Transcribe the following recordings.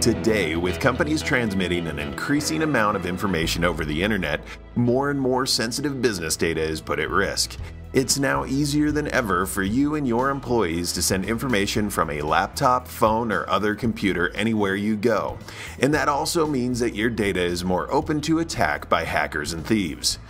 Today, with companies transmitting an increasing amount of information over the internet, more and more sensitive business data is put at risk. It's now easier than ever for you and your employees to send information from a laptop, phone, or other computer anywhere you go. And that also means that your data is more open to attack by hackers and thieves.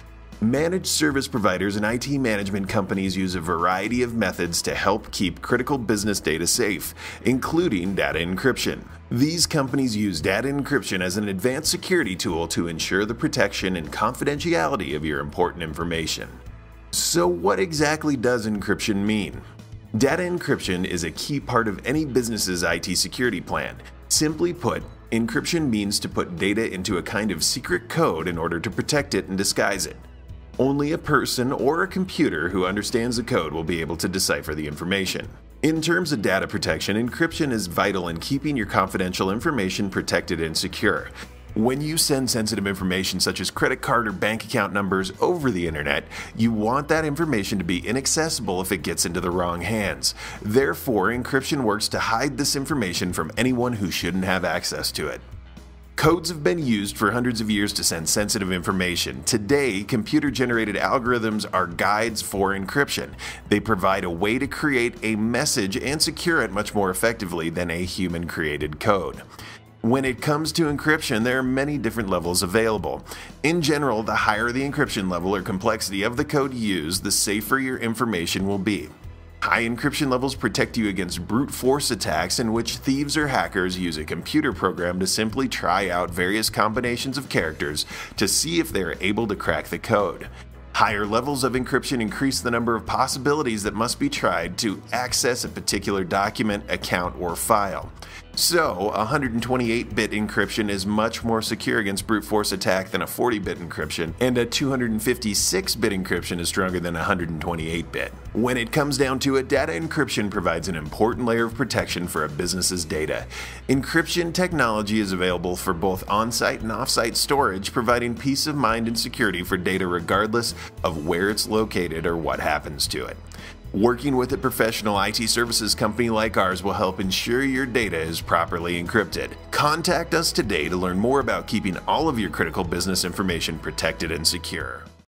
Managed service providers and IT management companies use a variety of methods to help keep critical business data safe, including data encryption. These companies use data encryption as an advanced security tool to ensure the protection and confidentiality of your important information. So what exactly does encryption mean? Data encryption is a key part of any business's IT security plan. Simply put, encryption means to put data into a kind of secret code in order to protect it and disguise it. Only a person or a computer who understands the code will be able to decipher the information. In terms of data protection, encryption is vital in keeping your confidential information protected and secure. When you send sensitive information such as credit card or bank account numbers over the internet, you want that information to be inaccessible if it gets into the wrong hands. Therefore, encryption works to hide this information from anyone who shouldn't have access to it. Codes have been used for hundreds of years to send sensitive information. Today, computer-generated algorithms are guides for encryption. They provide a way to create a message and secure it much more effectively than a human-created code. When it comes to encryption, there are many different levels available. In general, the higher the encryption level or complexity of the code used, the safer your information will be. High encryption levels protect you against brute force attacks in which thieves or hackers use a computer program to simply try out various combinations of characters to see if they are able to crack the code. Higher levels of encryption increase the number of possibilities that must be tried to access a particular document, account, or file. So, 128-bit encryption is much more secure against brute force attack than a 40-bit encryption, and a 256-bit encryption is stronger than 128-bit. When it comes down to it, data encryption provides an important layer of protection for a business's data. Encryption technology is available for both on-site and off-site storage, providing peace of mind and security for data regardless of where it's located or what happens to it. Working with a professional IT services company like ours will help ensure your data is properly encrypted. Contact us today to learn more about keeping all of your critical business information protected and secure.